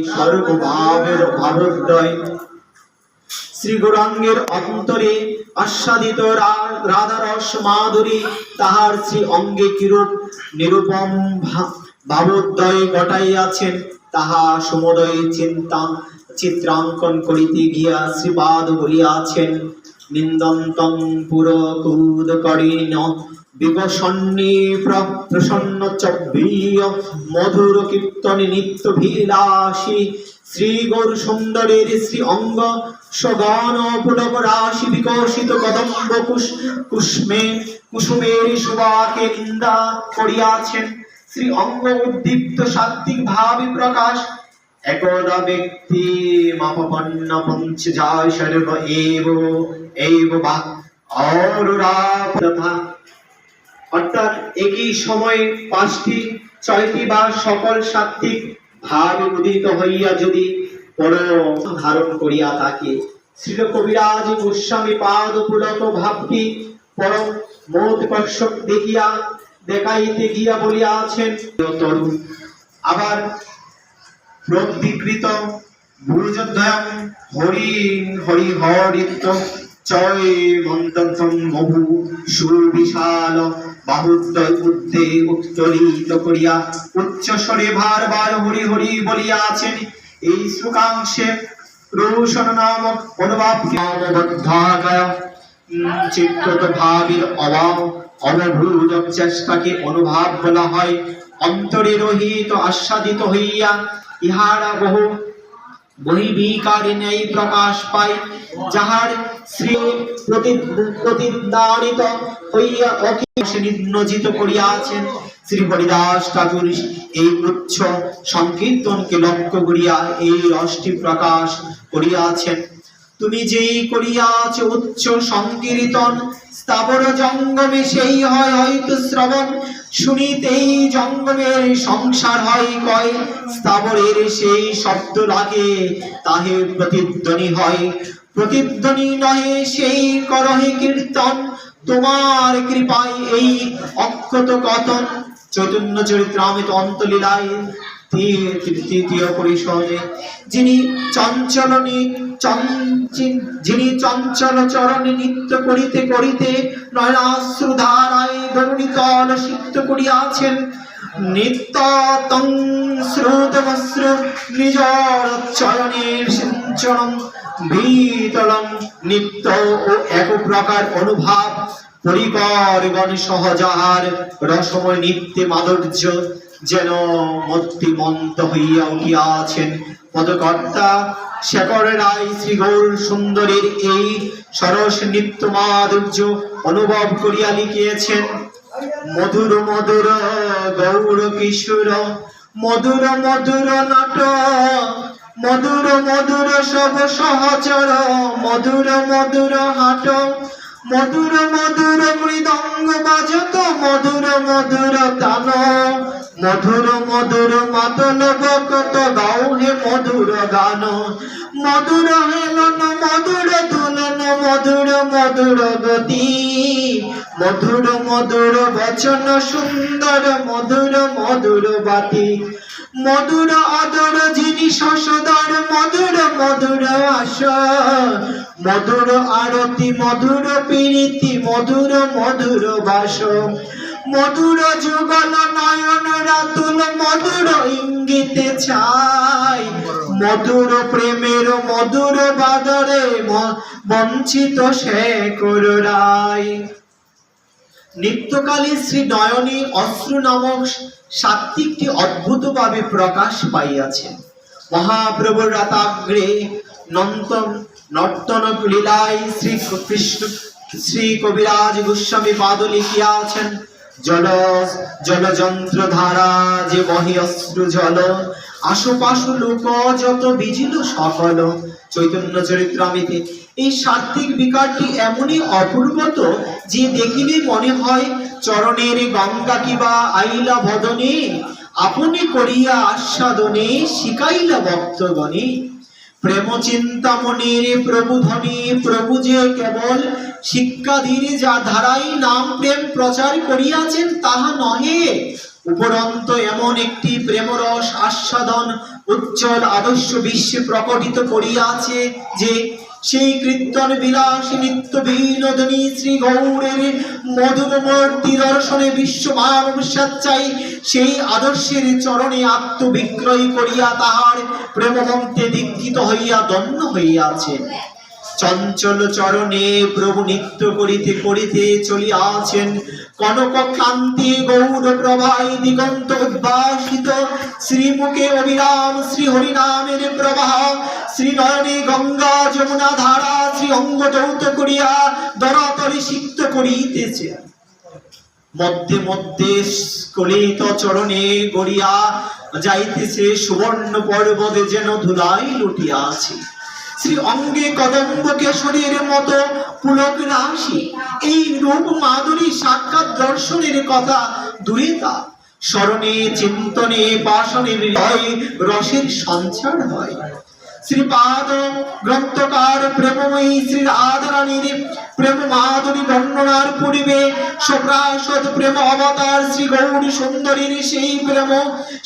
সর্বভাবের ভাবোদয় শ্রী গৌরাঙ্গের অন্তরে আস্বাদিত রাধারস মাধুরী তাহার শ্রী অঙ্গে কিরূপ নিরূপম ভাবোদয় ঘটাইয়াছেন তাহা সমুদয় চিত্রাঙ্কন করিতে গিয়া শ্রীপাদ বলিয়াছেন নিন্দন্তং পুরকুদকরিণ বিকশন্নী প্রসন্ন চব্বীয় মধুর কীর্তনে নিত্যভিলাষী শ্রী গৌর সুন্দরের শ্রী অঙ্গ সগান পুলক রাশি বিকশিত কদম্ব কুসুমের সুবাকে নিন্দা করিয়াছেন শ্রী অঙ্গ উদ্দীপ্ত সাত্বিক ভাবে প্রকাশ একদা ব্যক্তি মাপন্ন পঞ্চ যায় সর্ব এব বা অরুরা অর্থাৎ একই সময়ে পাঁচটি ছয়টি বা সকল সাত্বিক ভাব উদিত হইয়া যদি পর ধারণ করিয়া থাকে শ্রীল কবিরাজ গোস্বামী পাদ পুলক ভাবটি পরম মোদকর্ষক দেখাইতে গিয়া বলিয়াছেন তরুণ আবার প্রদ্বিকৃত ভুজদ্বয়ং হরি হরি হরিত্ব চয় মন্তং বহু সুবিশাল বাহুদ্বয় উদ্দে উত্তোলিত করিয়া উচ্চস্বরে বারবার হরি হরি বলিয়াছেন এই শ্লোকাংশে রোশন নামক অনুভাবকে চিত্ত ভাবের অনভূত চেষ্টাকে অনুভাব বলা হয় অন্তরে রহিত আস্বাদিত হইয়া ইহারা বহু বহির্বিকারে ন্যায় প্রকাশ পায় যাহার শ্রী প্রতিদানিত হইয়া অখিলে নিয়োজিত করিয়াছেন শ্রী হরিদাস ঠাকুর এই উচ্চ সংকীর্তনকে লক্ষ্য করিয়া এই রসটি প্রকাশ করিয়াছেন তুমি যেই করিয়াছ উচ্চ সংকীর্তন স্থাবর জঙ্গমে সেই হয় হয়তো শ্রবণ শুনিতেই জঙ্গমের সংসার হয় কয় স্থাবরের সেই শব্দ লাগে তাহে প্রতিধ্বনি হয় প্রতিধ্বনি নহে সেই করহে কীর্তন তোমার কৃপায় এই অক্ষত কথন চৈতন্য চরিত্রামৃত অন্তলীলায় তৃতীয় পরিষদে যিনি চঞ্চল চরণে নৃত্য করিতে করিতে নয়নাশ্রু ধারায় ধরণীতল সিক্ত করিয়াছেন নিত্যতং শ্রুতমশ্রু নিজর চরণের সিঞ্চনম ভীতলম নিত্য ও এক প্রকার অনুভাব পরিকরগণ সহজাহার রসময় নিত্যে মাধুর্য যেন মূর্তিমন্ত হইয়া উঠিয়াছেন পদকর্তা শেখর রায় শ্রী গৌর সুন্দরের এই সরস নিত্য মাধুর্য অনুভব করিয়া লিখিয়েছেন মধুর মধুর গৌর কিশোর মধুর মধুর নাট মধুর মধুর সব সহচর মধুর মধুর হাট মধুর মধুর মৃদঙ্গ বাজত মধুর মধুর তান মধুর মধুর মাদল ভকত গাও হে মধুর গান মধুর হেলন মধুর দুলন মধুর মধুর গতি মধুর মধুর বচন সুন্দর মধুর মধুর বাতি মধুর আদর জিনিস সদর মধুর মধুর আশা মধুর আরতি মধুর প্রীতি মধুর মধুর বাস মধুর যুগল নয়ন রাতুল মধুর ইঙ্গিতে ছাই মধুর প্রেমের মধুর বাদরে বঞ্চিত শেখর রায় নিত্যকালে শ্রী নয়নী অশ্রু নামক সাত্বিকটি অদ্ভুতভাবে প্রকাশ পাইয়াছেন মহাপ্রভুর রাতাগ্রে নর্তন লীলায় শ্রী কৃষ্ণ শ্রী কবিরাজ গোস্বামী পাদ লিখিয়াছেন জলযন্ত্র ধারা যে বহি অশ্রু জল আশুপাশু লোক যত বিজিল সকল চৈতন্য চরিত্রামৃতে এই সাত্বিক বিকারটি এমনই অপূর্বত যে দেখিলে মনে হয় চরণের গঙ্গা কিবা আইলা বদনে আপনি করিয়া আস্বাদনে শিখাইলা ভক্তগণে প্রেম চিন্তামণির প্রবুধনী প্রভু যে কেবল শিক্ষাধীর যা ধারাই নাম প্রেম প্রচার করিয়াছেন তাহা নহে উপরন্ত এমন একটি প্রেমরস আস্বাদন উজ্জ্বল আদর্শ বিশ্বে প্রকটিত করিয়াছে যে সেই কীর্তন বিলাসী নিত্য বিনোদিনী শ্রী গৌরের মধুর মূর্তি দর্শনে বিশ্ব মানব স্বেচ্ছায় সেই আদর্শের চরণে আত্মবিক্রয় করিয়া তাহার প্রেমমন্ত্রে দীক্ষিত হইয়া ধন্য হইয়াছে। চঞ্চল চরণে প্রভু নৃত্য করিতে করিতে চলিয়াছেন। কনক ক্লান্তি গৌর প্রভায় দিগন্ত উদ্ভাসিত, শ্রীমুখে অবিরাম শ্রী হরিনামের প্রবাহ, শ্রী নয়নে গঙ্গা যমুনা ধারা শ্রী অঙ্গ দৌত করিয়া দরাতলে সিক্ত করিতেছে। মধ্যে মধ্যে স্খলিত চরণে গড়িয়া যাইতেছে সুবর্ণ পর্বতে যেন ধুলাই লুটিয়াছে। শ্রী অঙ্গে কদম্ব কেশরীর মতো পুলক রাশি। এই রূপ মাধুরী সাক্ষাৎ দর্শনের কথা দূরে তা, স্মরণে চিন্তনে পাষাণের রসের সঞ্চার হয়। শ্রীপাদ গ্রন্থকার প্রেমময়ী শ্রী রাধারানীর প্রেম মাধুরী বর্ণনার পূর্বে সপ্রাসদ প্রেম অবতার শ্রী গৌরী সুন্দরীর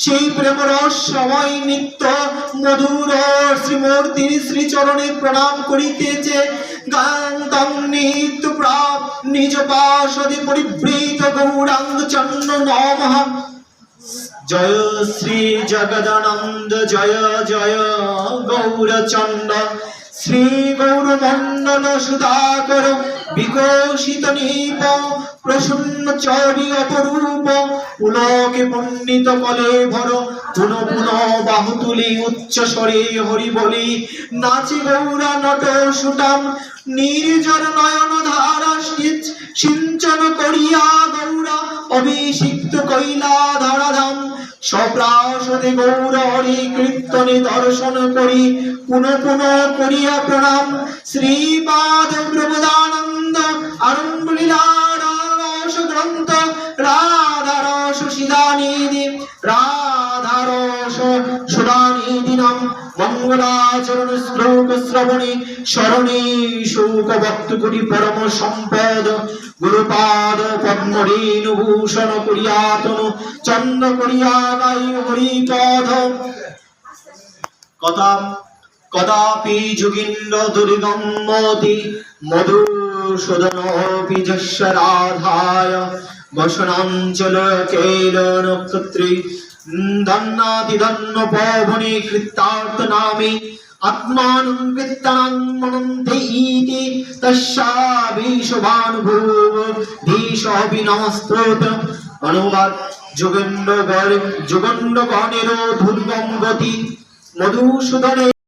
সেই প্রেম রস সময় নিত্য মধুর শ্রীমূর্তির শ্রীচরণে প্রণাম করিতেছে। গান্তং নিত্য প্রাপ নিজ পাশদে পরিবৃত গৌরাঙ্গ চন্ন নমঃ। জয় শ্রী জগদানন্দ জয় জয় গৌরচন্দ, শ্রী গৌরমণ্ডল সুধাকর বিকশিত নিপ, প্রসন্ন চরি অপরূপ, পুলকে পণ্ডিত কলে ভর, পুন পুন বাহু তুলি উচ্চ স্বরে হরি বলি, নাচি গৌরা নট সুটাম, নির্জর নয়ন ধারা সিঞ্চন করিয়া গৌরা অভিষিক্ত কৈলা ধরাধাম। সপ্রাসদে গৌর হরি কীর্তনে দর্শন করি পুন পুন করিয়া প্রণাম। শ্রীপাদ প্রবোধানন্দ আরম্ভ লীলা রস গ্রন্থ, রাধারস সুদানিধি রাধারস সুদানিধি নাম, মঙ্গলাচরণ শ্লোক শ্রবণে স্মরণে শোক ভক্ত করি পরম সম্পদ। গুরুপাদ পদ্ম রেণু ভূষণ করিয়াতনু চন্দ্র করিয়া গাই হরিপদ। কদাপি যোগীন্দ্র দুর্গম্যতি মধুসূদনোপি যস্য রাধায়, বসনাঞ্চল কৈল নক্ষত্রে ধন্যাতি ধন্য পবনে কৃতার্থ নামে, আত্মানং কীর্তনং মনন্তে ইতি তস্যাবিশভানুভূব ধীশোপি নমস্তুত। অনুবাদ: যোগেন্দ্র গণের দুর্গম গতি, মধুসূদনে